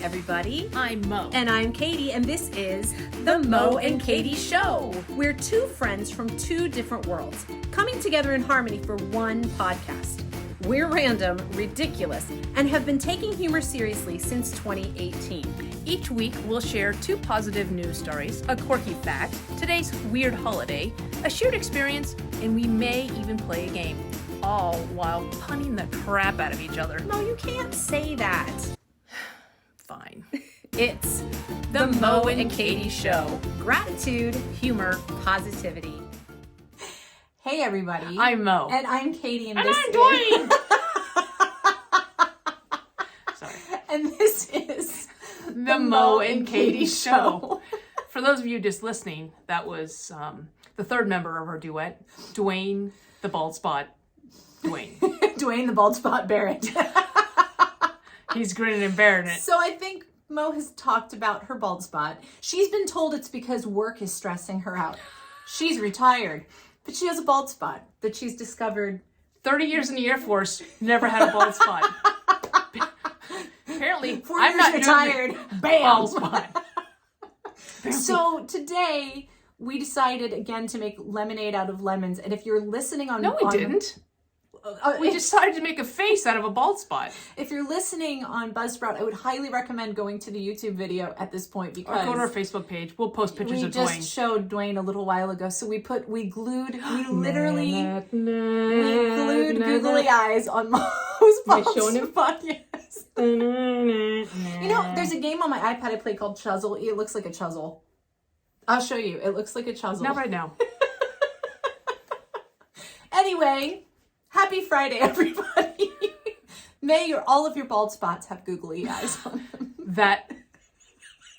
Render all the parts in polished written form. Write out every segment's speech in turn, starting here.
everybody. I'm Mo. And I'm Katie, and this is The Mo and Katie Show. We're two friends from two different worlds, coming together in harmony for one podcast. We're random, ridiculous, and have been taking humor seriously since 2018. Each week, we'll share two positive news stories, a quirky fact, today's weird holiday, a shared experience, and we may even play a game, all while punning the crap out of each other. No, you can't say that. Fine. It's The Mo and Katie Show. Gratitude, humor, positivity. Hey, everybody. I'm Mo. And I'm Katie, and I'm this Dwayne. Sorry. And this is The Mo and Katie Show. For those of you just listening, that was the third member of our duet, Dwayne the Bald Spot. Dwayne. Dwayne the Bald Spot Barrett. He's grinning and bearing it. So I think Mo has talked about her bald spot. She's been told it's because work is stressing her out. She's retired, but she has a bald spot that she's discovered. 30 years in the Air Force, never had a bald spot. Apparently, 4 I'm years not retired. Bam! Bald spot. So today we decided again to make lemonade out of lemons. And if you're listening on... No, we didn't. We decided to make a face out of a bald spot. If you're listening on Buzzsprout, I would highly recommend going to the YouTube video at this point because... Or go to our Facebook page. We'll post pictures of Dwayne. We just showed Dwayne a little while ago. So we glued googly eyes on Mo's bald spot. Yes. You know, there's a game on my iPad I play called Chuzzle. It looks like a chuzzle. I'll show you. It looks like a chuzzle. Not right now. Anyway... Happy Friday, everybody. May all of your bald spots have googly eyes on them.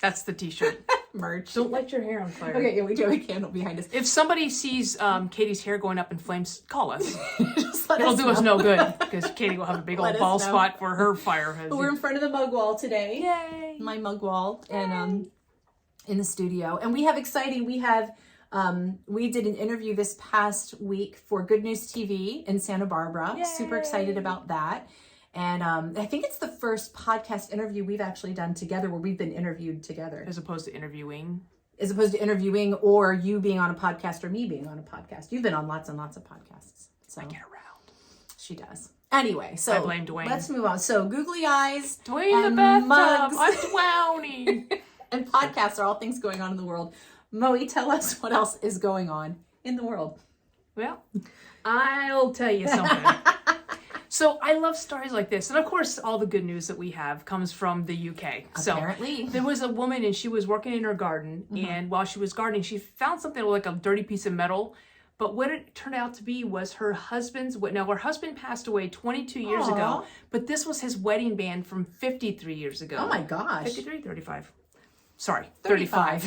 That's the t-shirt. Merch. Don't light your hair on fire. Okay, yeah, we do have a candle behind us. If somebody sees Katie's hair going up in flames, call us. It'll do us no good because Katie will have a big old bald spot for her fire. But we're in front of the mug wall today. Yay! My mug wall. And in the studio. And we have we did an interview this past week for Good News TV in Santa Barbara. Yay. Super excited about that. And I think it's the first podcast interview we've actually done together where we've been interviewed together. As opposed to interviewing or you being on a podcast or me being on a podcast. You've been on lots and lots of podcasts. So I get around. She does. Anyway, so I blame Dwayne. Let's move on. So googly eyes, Dwayne the bathtub, mugs, I'm drowning. And podcasts are all things going on in the world. Moe, tell us what else is going on in the world. Well, I'll tell you something. So I love stories like this. And of course, all the good news that we have comes from the UK. Apparently. So there was a woman and she was working in her garden. Mm-hmm. And while she was gardening, she found something like a dirty piece of metal. But what it turned out to be was her husband's... Now, her husband passed away 22 years ago. But this was his wedding band from 53 years ago. Oh my gosh. 53? 35. Sorry, 35.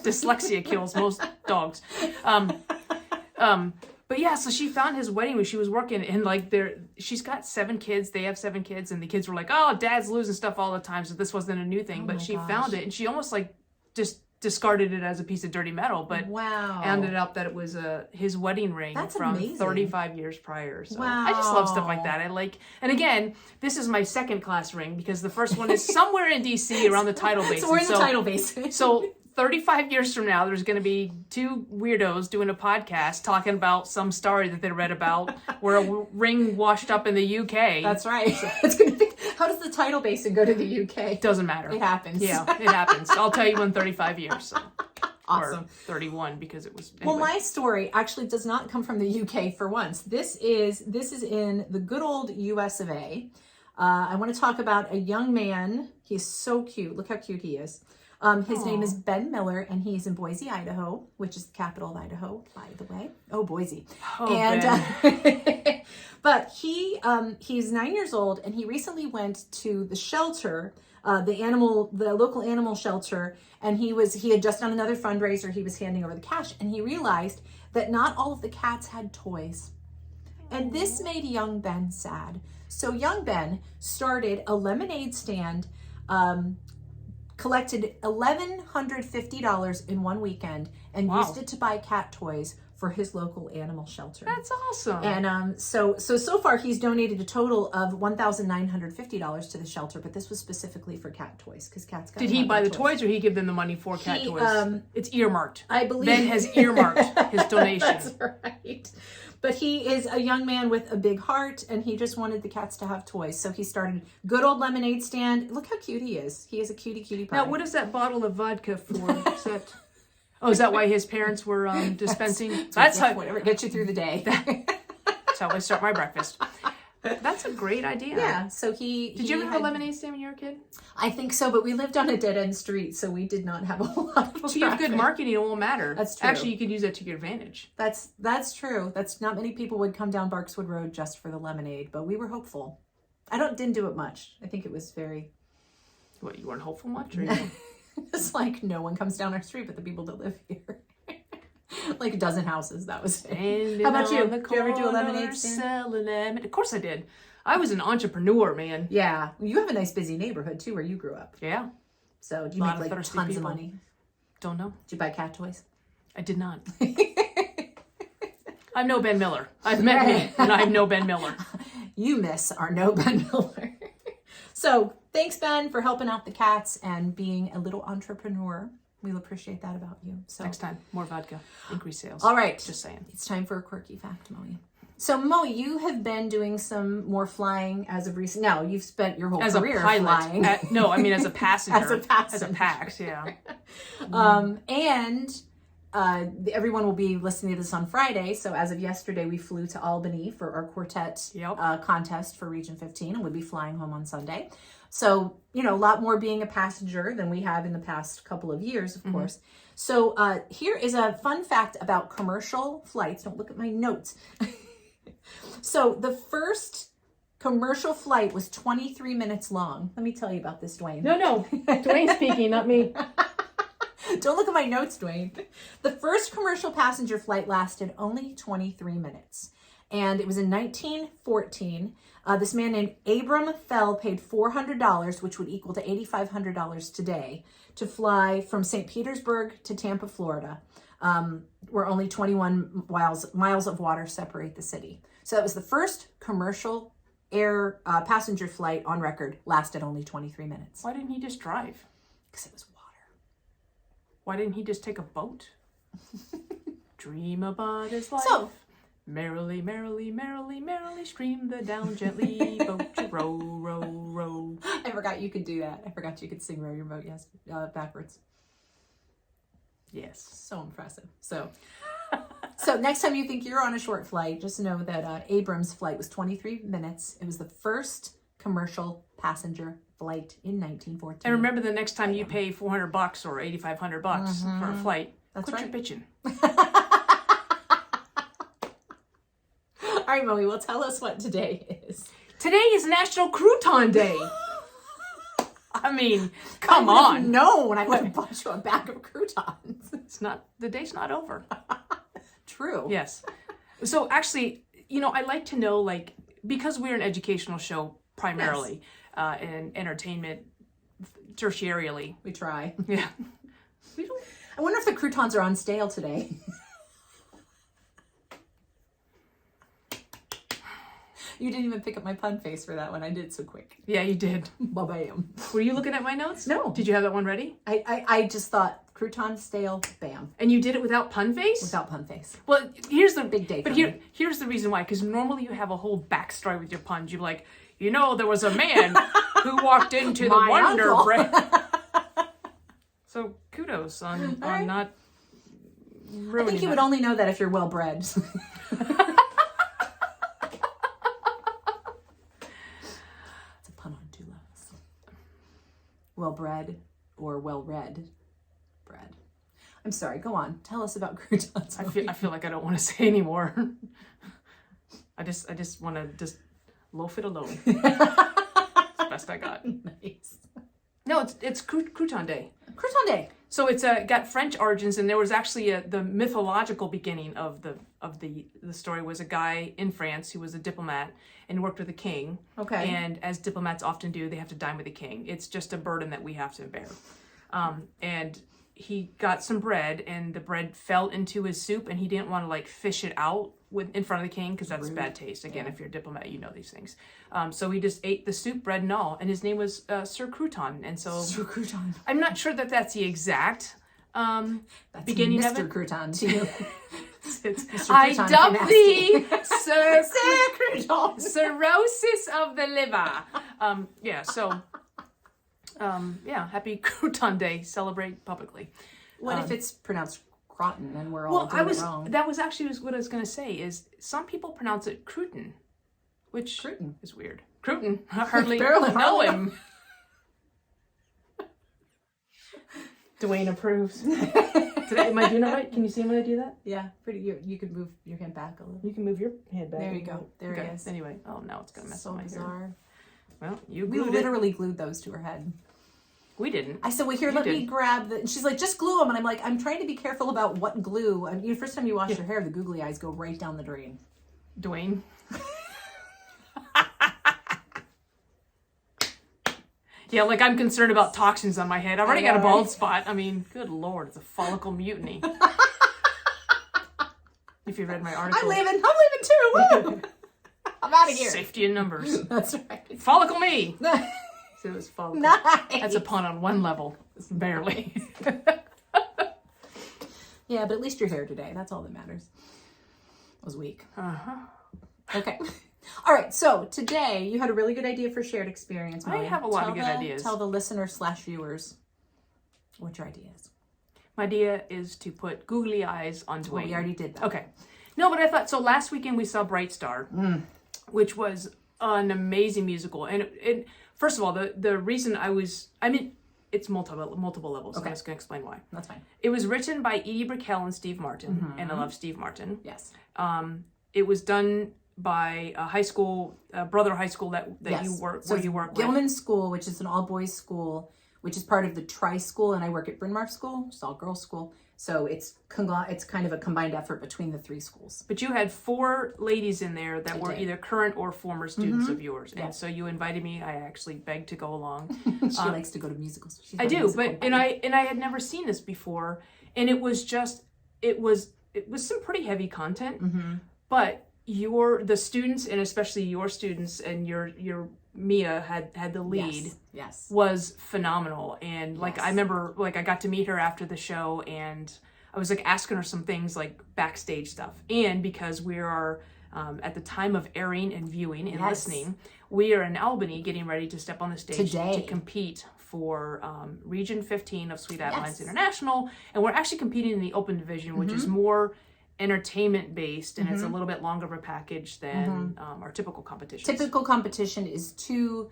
Dyslexia kills most dogs. But yeah, so she found his wedding when she was working, and she's got 7 kids. They have 7 kids, and the kids were like, "Oh, Dad's losing stuff all the time," so this wasn't a new thing. But she found it, and she almost just discarded it as a piece of dirty metal. But ended up that it was his wedding ring from amazing. 35 years prior. So I just love stuff like that. And again, this is my second class ring because the first one is somewhere in DC around the tidal basin. So we're in the tidal basin. So 35 years from now, there's going to be 2 weirdos doing a podcast talking about some story that they read about where a ring washed up in the UK. That's right. It's going to be, how does the tidal basin go to the UK? Doesn't matter. It happens. Yeah, it happens. I'll tell you in 35 years. So. Awesome. Or 31 because it was... Anyway. Well, my story actually does not come from the UK for once. This is in the good old US of A. I want to talk about a young man. He's so cute. Look how cute he is. His name is Ben Miller, and he's in Boise, Idaho, which is the capital of Idaho, by the way. Oh, Boise. Ben. But he's 9 years old, and he recently went to the shelter, the local animal shelter, and he had just done another fundraiser. He was handing over the cash, and he realized that not all of the cats had toys. And this made young Ben sad. So young Ben started a lemonade stand, collected $1,150 in one weekend and used it to buy cat toys for his local animal shelter. That's awesome. And so far he's donated a total of $1,950 to the shelter, but this was specifically for cat toys because cats got. Did he buy the toys or he give them the money for cat toys? It's earmarked. I believe Ben has earmarked his donation. That's right. But he is a young man with a big heart, and he just wanted the cats to have toys. So he started good old lemonade stand. Look how cute he is. He is a cutie pie. Now, what is that bottle of vodka for? Is that why his parents were dispensing? That's how whatever gets you through the day. That's how I start my breakfast. That's a great idea. Yeah. So Did you ever have a lemonade stand when you were a kid? I think so, but we lived on a dead end street, so we did not have a whole lot of Well, if you have good marketing, it won't matter. That's true. Actually, you could use that to your advantage. That's true. That's not many people would come down Barkswood Road just for the lemonade, but we were hopeful. Didn't do it much. I think it was very. What, you weren't hopeful much? Or It's like no one comes down our street but the people that live here. Like a dozen houses. That was it. How about you? Did you ever do a lemonade stand? Of course I did. I was an entrepreneur, man. Yeah. You have a nice busy neighborhood too where you grew up. Yeah. So do you make like tons of money? Don't know. Did you buy cat toys? I did not. I'm no Ben Miller. I've met me and I'm no Ben Miller. You, miss, are no Ben Miller. So thanks, Ben, for helping out the cats and being a little entrepreneur. We'll appreciate that about you. So next time, more vodka, increase sales. All right. Just saying. It's time for a quirky fact, Moe. So, Moe, you have been doing some more flying as of recent. No, you've spent your whole career flying. No, I mean as a passenger. As a passenger. As a pax, yeah. Everyone will be listening to this on Friday. So as of yesterday, we flew to Albany for our quartet contest for Region 15, and we'll be flying home on Sunday. So, a lot more being a passenger than we have in the past couple of years, of course. So here is a fun fact about commercial flights. Don't look at my notes. So the first commercial flight was 23 minutes long. Let me tell you about this, Dwayne. No. Dwayne's speaking, not me. Don't look at my notes, Dwayne. The first commercial passenger flight lasted only 23 minutes. And it was in 1914. This man named Abram Fell paid $400, which would equal to $8,500 today, to fly from St. Petersburg to Tampa, Florida, where only 21 miles of water separate the city. So that was the first commercial air passenger flight on record, lasted only 23 minutes. Why didn't he just drive? Because it was water. Why didn't he just take a boat? Dream about his life. So, merrily, merrily, merrily, merrily, stream the down gently, boat you row, row, row. I forgot you could do that. I forgot you could sing Row Your Boat, backwards. Yes. So impressive. So next time you think you're on a short flight, just know that Abram's flight was 23 minutes. It was the first commercial passenger flight in 1914. And remember, the next time you pay $400 or $8,500 for a flight, that's quit right. your bitching. All right, Moe, well, tell us what today is. Today is National Crouton Day. I mean, come on. No, when I went and bought you a bag of croutons. The day's not over. True. Yes. So actually, I like to know, because we're an educational show primarily, and entertainment tertiarily. We try. Yeah. I wonder if the croutons are on stale today. You didn't even pick up my pun face for that one. I did it so quick. Yeah, you did. Ba-bam. Were you looking at my notes? No. Did you have that one ready? I just thought crouton stale, bam. And you did it without pun face? Without pun face. Well, here's the big day. But here's the reason why. Because normally you have a whole backstory with your puns. You're like, there was a man who walked into the Wonder Bread. So kudos on not ruining I think you would only know that if you're well bred. Well-bred or well-read bread. I'm sorry, go on. Tell us about croutons. I feel like I don't want to say anymore. I just want to just loaf it alone. It's the best I got. Nice. No, it's Crouton Day. Crouton Day. So it's got French origins, and there was actually the mythological beginning of the story was a guy in France who was a diplomat and worked with a king. Okay. And as diplomats often do, they have to dine with the king. It's just a burden that we have to bear. And he got some bread, and the bread fell into his soup, and he didn't want to like fish it out in front of the king, because that's bad taste. Again, if you're a diplomat, you know these things. So he just ate the soup, bread and all, and his name was Sir Crouton. And so Sir Crouton. I'm not sure that that's the exact That's beginning Mr. of it. Crouton to you. I dub thee, Sir Crouton. cirrhosis of the liver. Happy Crouton Day. Celebrate publicly. What if it's pronounced Crouton and we're all doing it wrong? That was actually what I was going to say, is some people pronounce it Crouton, which Crouton is weird. Crouton, I hardly Barely know him. Dwayne approves. Am I doing it right? Can you see him when I do that? Yeah, pretty. You can move your hand back a little. You can move your hand back. There you go. There he is. Anyway, now it's going to mess So up my bizarre. hair. Well, you We glued it. literally glued those to her head. We didn't. I said, well, here, let me grab the... And she's like, just glue them. And I'm like, I'm trying to be careful about what glue. I mean, first time you wash your hair, the googly eyes go right down the drain. Dwayne. Yeah, like I'm concerned about toxins on my head. I've already got a bald spot. I mean, good Lord, it's a follicle mutiny. If you read my article. I'm leaving too. Woo! I'm out of here. Safety in numbers. That's right. Follicle me. So it was follicle. Nice. That's a pun on one level. Barely. Yeah, but at least you're here today. That's all that matters. It was weak. Okay. All right. So today you had a really good idea for shared experience. Molly. I have a lot of good ideas. Tell the listener/viewers what your idea is. My idea is to put googly eyes on Dwayne. Well, we already did that. Okay. No, but I thought, so last weekend we saw Bright Star, which was an amazing musical. And it first of all, the reason it's multiple levels. Okay. I'm just going to explain why. That's fine. It was written by Edie Brickell and Steve Martin, and I love Steve Martin. Yes. It was done by a high school, Brother High School that yes. you work, so where you work Gilman with. School, which is an all-boys school, which is part of the Tri-School, and I work at Bryn Mawr School, which is all-girls school. So it's kind of a combined effort between the three schools. But you had 4 ladies in there that were either current or former students of yours. And so you invited me. I actually begged to go along. She likes to go to musicals. I do, and I had never seen this before. And it was some pretty heavy content. But the students, and especially your students and your Mia had the lead. Yes. Was phenomenal. And I remember I got to meet her after the show, and I was asking her some things like backstage stuff. And because we are at the time of airing and viewing and listening, we are in Albany getting ready to step on the stage to compete for Region 15 of Sweet Adelines International. And we're actually competing in the open division, which is more entertainment based, and it's a little bit longer of a package than our typical competitions. Typical competition is 2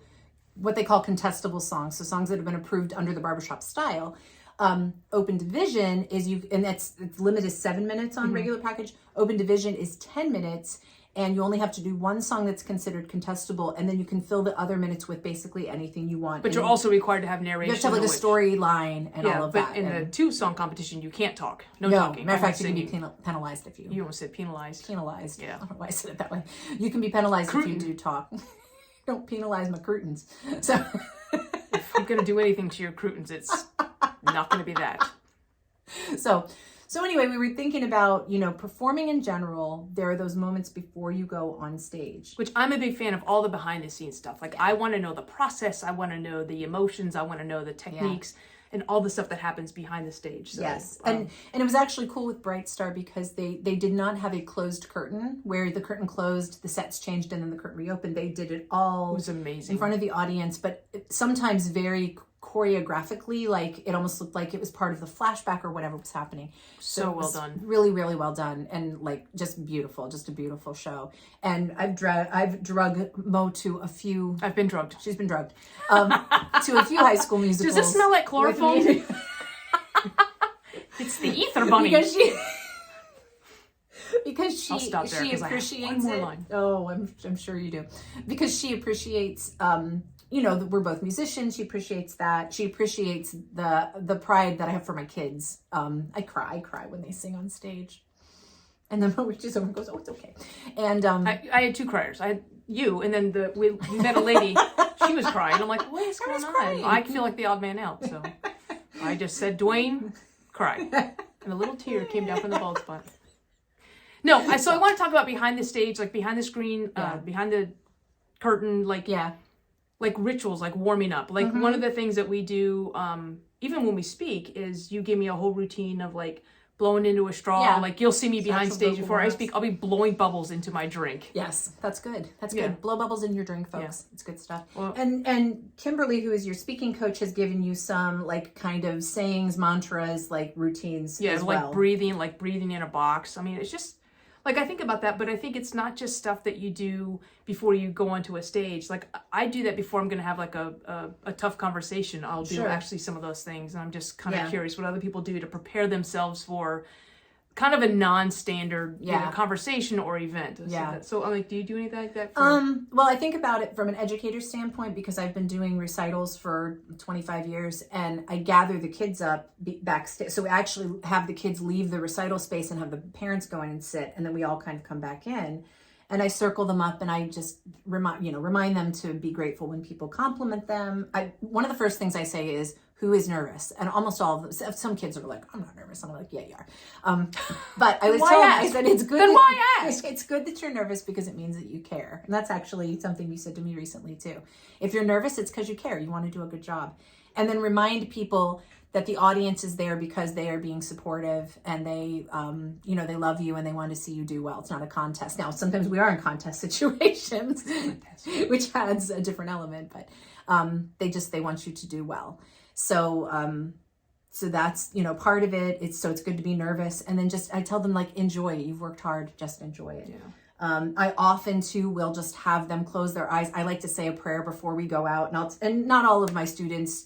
what they call contestable songs, so songs that have been approved under the barbershop style. Open division is its limit is 7 minutes on regular package. Open division is 10 minutes, and you only have to do 1 song that's considered contestable, and then you can fill the other minutes with basically anything you want. But you're also required to have narration. You have to have a storyline and all of that. But in the 2-song competition, you can't talk. No talking. Matter of fact, you can be penalized if you... You almost said penalized. Penalized. Yeah. I don't know why I said it that way. You can be penalized if you do talk. Don't penalize my croutons. So if I'm going to do anything to your croutons, it's not going to be that. So anyway, we were thinking about, performing in general, there are those moments before you go on stage. Which I'm a big fan of, all the behind the scenes stuff. I want to know the process. I want to know the emotions. I want to know the techniques and all the stuff that happens behind the stage. So, yes. And it was actually cool with Bright Star because they did not have a closed curtain where the curtain closed, the sets changed, and then the curtain reopened. They did it all. It was amazing. In front of the audience, but sometimes very choreographically, it almost looked like it was part of the flashback or whatever was happening. So well done. Really, really well done. And just beautiful, just a beautiful show. And I've drug Mo to a few... I've been drugged. She's been drugged. To a few high school musicals. Does this smell like chloroform? It's the ether bunny. Because she I'll stop there, she appreciates one more it. line. Oh, I'm sure you do. Because she appreciates we're both musicians. She appreciates that. She appreciates the pride that I have for my kids. I cry when they sing on stage. And then when she's over and goes, oh, it's okay. And I had 2 criers. I had you, and then we met a lady. She was crying. I'm like, what is going on? I feel like the odd man out. So I just said, Dwayne, cry. And a little tear came down from the bald spot. No, so I want to talk about behind the stage, like behind the screen, behind the curtain, like rituals, like warming up. Like one of the things that we do, even when we speak, is you give me a whole routine of like blowing into a straw. Like you'll see me behind stage before I speak. I'll be blowing bubbles into my drink. Yes, that's good. That's good. Blow bubbles in your drink, folks. It's good stuff. Well, and Kimberly, who is your speaking coach, has given you some like kind of sayings, mantras, like routines. Yeah, as like well. breathing in a box. I mean, it's just like I think about that, but I think it's not just stuff that you do before you go onto a stage. Like I do that before I'm going to have like a tough conversation. I'll do actually some of those things, and I'm just kind of curious what other people do to prepare themselves for kind of a non-standard conversation or event. So I'm like, do you do anything like that? Well, I think about it from an educator standpoint because I've been doing recitals for 25 years, and I gather the kids up backstage. So we actually have the kids leave the recital space and have the parents go in and sit, and then we all kind of come back in. And I circle them up, and I just remind them to be grateful when people compliment them. One of the first things I say is, "Who is nervous?" And almost all of them, some kids are like, "I'm not nervous." I'm like, "Yeah, you are." But I was telling them, I said, "It's good." Then why ask? It's good that you're nervous because it means that you care, and that's actually something you said to me recently too. If you're nervous, it's because you care. You want to do a good job, and then remind people that the audience is there because they are being supportive and they, they love you and they want to see you do well. It's not a contest. Now, sometimes we are in contest situations, which adds a different element, but they want you to do well. So that's, part of it. It's good to be nervous. And then I tell them like, enjoy it. You've worked hard, just enjoy it. Yeah. I often too will just have them close their eyes. I like to say a prayer before we go out, and not all of my students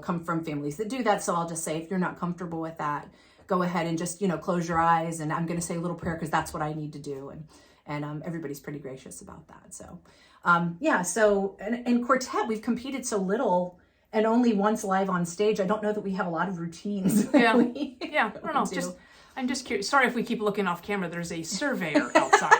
come from families that do that. So I'll just say, if you're not comfortable with that, go ahead and just, close your eyes. And I'm going to say a little prayer because that's what I need to do. And everybody's pretty gracious about that. So, So, and quartet, we've competed so little and only once live on stage. I don't know that we have a lot of routines. I don't know. I'm just curious. Sorry if we keep looking off camera. There's a surveyor outside.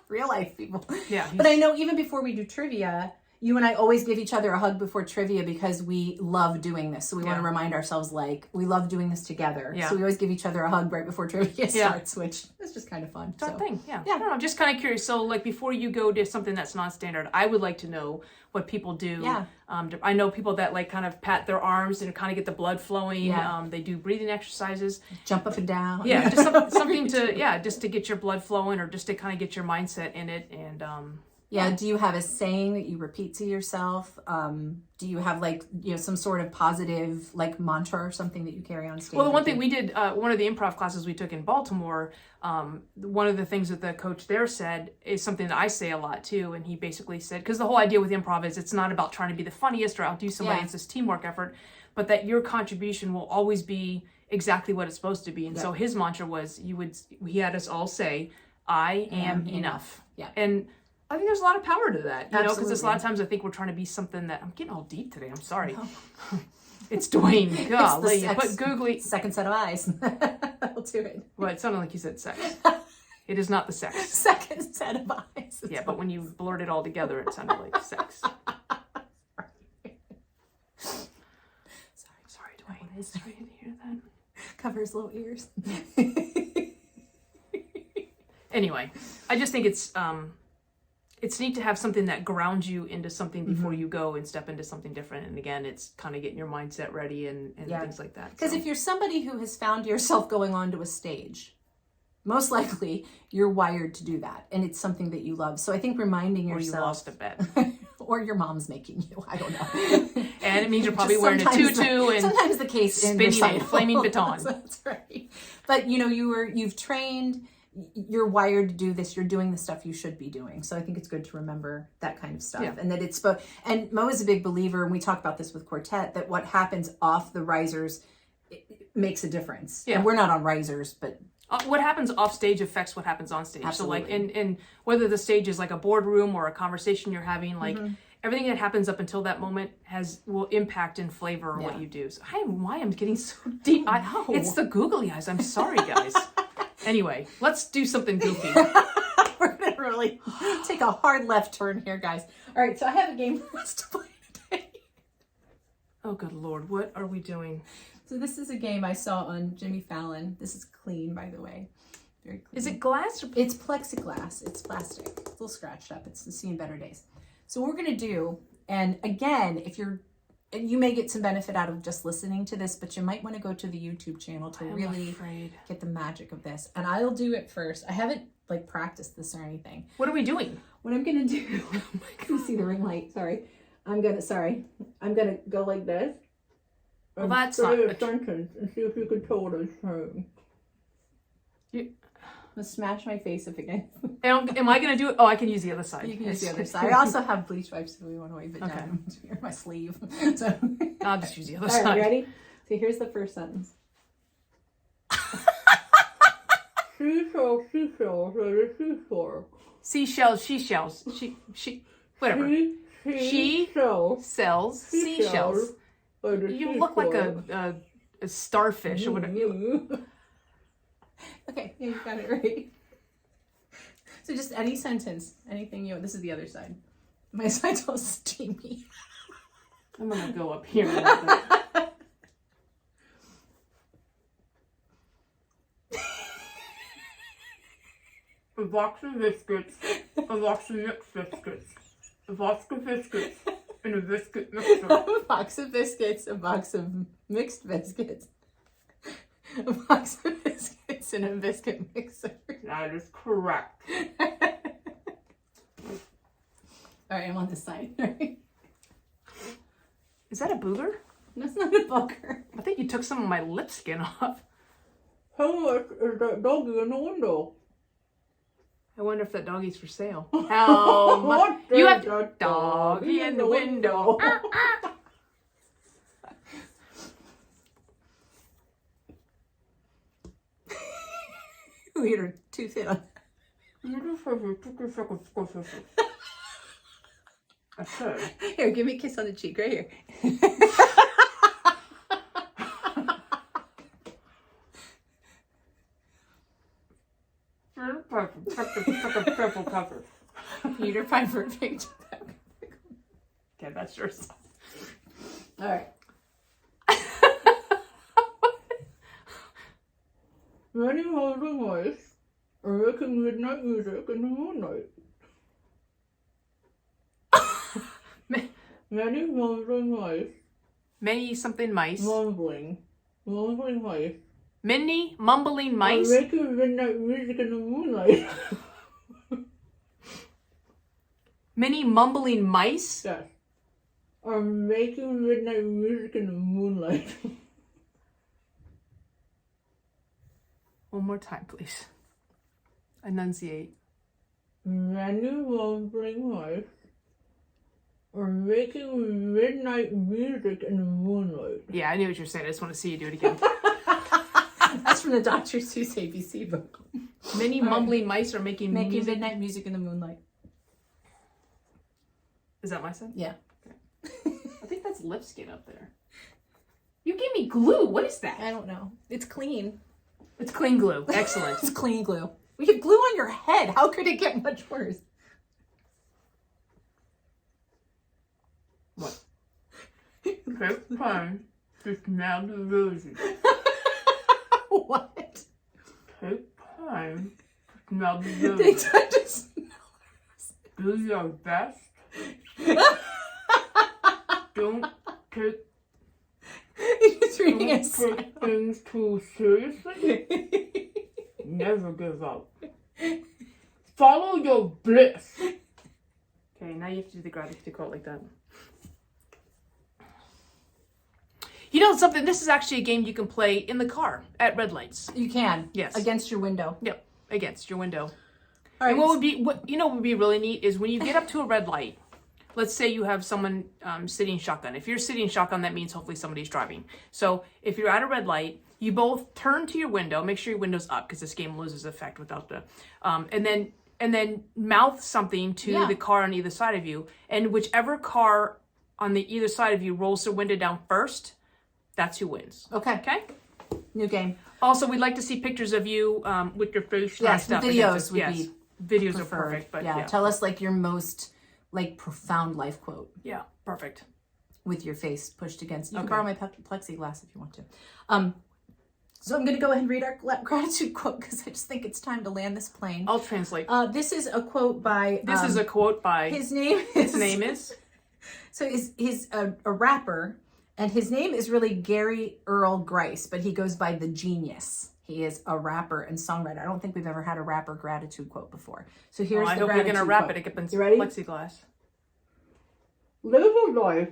Real life people. Yeah. But I know even before we do trivia, you and I always give each other a hug before trivia because we love doing this. So we want to remind ourselves, like, we love doing this together. Yeah. So we always give each other a hug right before trivia starts, which is just kind of fun. It's our thing, I don't know, I'm just kind of curious. So, like, before you go to something that's non-standard, I would like to know what people do. Yeah. I know people that, like, kind of pat their arms and kind of get the blood flowing. Yeah. They do breathing exercises. Jump up and down. Yeah, just something to, just to get your blood flowing or just to kind of get your mindset in it. And, do you have a saying that you repeat to yourself? Do you have some sort of positive mantra or something that you carry on stage? Well, the one thing we did, one of the improv classes we took in Baltimore, one of the things that the coach there said is something that I say a lot too. And he basically said, because the whole idea with improv is it's not about trying to be the funniest or outdo somebody. It's this teamwork effort, but that your contribution will always be exactly what it's supposed to be. And so his mantra was, he had us all say, "I am enough." Yeah. And I think there's a lot of power to that, because there's a lot of times I think we're trying to be something that, I'm getting all deep today, I'm sorry. No. It's Dwayne, golly, but googly. Second set of eyes, that'll do it. Well, it sounded like you said sex. It is not the sex. Second set of eyes. Yeah, but when you blurred it all together, it sounded like sex. Sorry, Dwayne. Sorry to hear that. Cover his little ears. Anyway, I just think it's neat to have something that grounds you into something before you go and step into something different. And again, it's kind of getting your mindset ready and things like that. Because if you're somebody who has found yourself going onto a stage, most likely you're wired to do that. And it's something that you love. So I think reminding yourself. Or you lost a bet. Or your mom's making you. I don't know. And it means you're probably wearing a tutu and sometimes the case spinning a flaming baton. That's right. But you've trained. You're wired to do this. You're doing the stuff you should be doing. So I think it's good to remember that kind of stuff. Yeah. And that and Mo is a big believer, and we talk about this with quartet, that what happens off the risers makes a difference. Yeah. And we're not on risers, but what happens off stage affects what happens on stage. Absolutely. So and whether the stage is like a boardroom or a conversation you're having, everything that happens up until that moment will impact and flavor what you do. So why I'm getting so deep. It's the googly eyes. I'm sorry, guys. Anyway, let's do something goofy. We're going to really take a hard left turn here, guys. All right, so I have a game for us to play today. Oh, good Lord. What are we doing? So this is a game I saw on Jimmy Fallon. This is clean, by the way. Very clean. Is it glass or... It's plexiglass. It's plastic. It's a little scratched up. It's seen better days. So what we're going to do, and again, if you may get some benefit out of just listening to this, but you might want to go to the YouTube channel to really get the magic of this. And I'll do it first. I haven't like practiced this or anything. What are we doing? What I'm going to do, oh my God, you see the ring light, sorry. I'm going to go like this. Well, that's not... a sentence and see if you can tell what I'm saying. I'm going to smash my face up against. Am I going to do it? Oh, I can use the other side. You can use the other side. I also have bleach wipes if we want to wipe it down here, my sleeve. So I'll just use the other all side. Right, ready? So here's the first sentence. Seashell, seashell, where is seashore? Seashells, seashells. She, whatever. She sells seashells. You look like a starfish or whatever. Okay, yeah, you got it right. So just any sentence, anything you. This is the other side. My side's all steamy. I'm gonna go up here. A box of biscuits, a box of mixed biscuits, a box of biscuits, and a biscuit mixer. A box of biscuits, a box of mixed biscuits, a box of biscuits, and a biscuit mixer. That is correct. All right, I'm on this side. Right? Is that a booger? That's not a booger. I think you took some of my lip skin off. How much is that doggy in the window? I wonder if that doggy's for sale. How much? You have a doggy in the window. You're too thin. I should. Here, give me a kiss on the cheek right here. Peter Piper picked up. Okay, that's yours. All right. Many holding mice are making midnight music in the moonlight. Many mumbling mice. Many something mice. Mumbling mice. Many mumbling mice. Are making midnight music in the moonlight. Many mumbling mice? Yes. Are making midnight music in the moonlight. One more time, please. Enunciate. Many mumbling mice are making midnight music in the moonlight. Yeah, I knew what you were saying. I just want to see you do it again. That's from the Dr. Seuss ABC book. Many mumbling mice are making midnight music in the moonlight. Is that my son? Yeah. Okay. I think that's lip skin up there. You gave me glue. What is that? I don't know. It's clean. It's clean glue. Excellent. It's clean glue. We have glue on your head. How could it get much worse? What? Take time to smell the roses. What? Take time to smell the roses. Take time to smell the Do your best. Don't take things too seriously. Never give up. Follow your bliss. Okay, now you have to do the gratitude quote like that. You know something? This is actually a game you can play in the car at red lights. You can. Yes. Against your window. Yep. Against your window. All right. And what would be really neat is when you get up to a red light. Let's say you have someone sitting shotgun. If you're sitting shotgun, that means hopefully somebody's driving. So if you're at a red light, you both turn to your window. Make sure your window's up because this game loses effect without the. And then mouth something to the car on either side of you, and whichever car on the either side of you rolls their window down first, that's who wins. Okay. Okay. New game. Also, we'd like to see pictures of you with your face. Yes, stuff. videos would be videos preferred. are perfect. But yeah, tell us like your most profound life quote. Yeah, perfect. with your face pushed against. You can Okay. borrow my plexiglass if you want to. So I'm going to go ahead and read our gratitude quote because I just think it's time to land this plane. I'll translate. This is a quote by... This is a quote by... His name is... So he's a rapper, and his name is really Gary Earl Grice, but he goes by The Genius. He is a rapper and songwriter. I don't think we've ever had a rapper gratitude quote before. So here's I the hope you're going to gratitude wrap quote. it against You ready? plexiglass. Live a life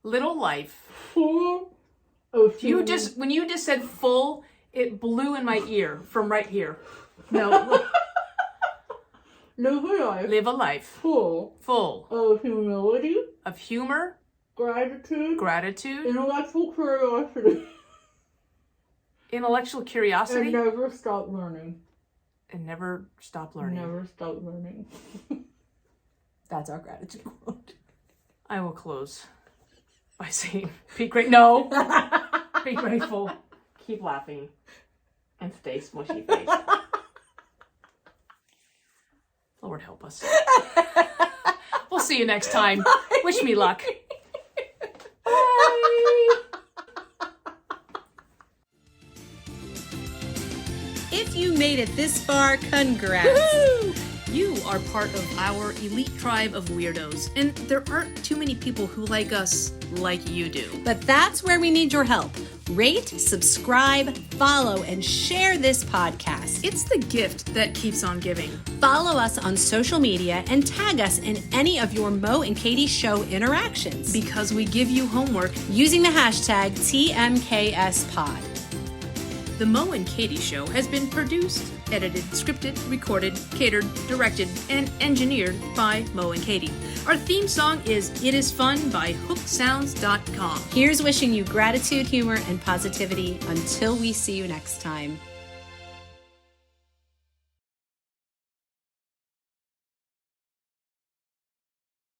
Little life. full of When you just said full, it blew in my ear from right here. No. live a life Live a life full full of humility, of humor, gratitude, gratitude, intellectual curiosity, intellectual and curiosity, never stop learning. and never stop learning. Never stop learning. That's our gratitude quote. I will close by saying, be great. No. Be grateful. Keep laughing. And stay smushy face. Lord help us. We'll see you next time. Bye. Wish me luck. If you made it this far, congrats! Woo! You are part of our elite tribe of weirdos, and there aren't too many people who like us like you do. But that's where we need your help. Rate, subscribe, follow, and share this podcast. It's the gift that keeps on giving. Follow us on social media and tag us in any of your Mo and Katie show interactions Because we give you homework. using the hashtag TMKSPod. The Mo and Katie Show has been produced, edited, scripted, recorded, catered, directed, and engineered by Mo and Katie. Our theme song is It Is Fun by hooksounds.com. Here's wishing you gratitude, humor, and positivity until we see you next time.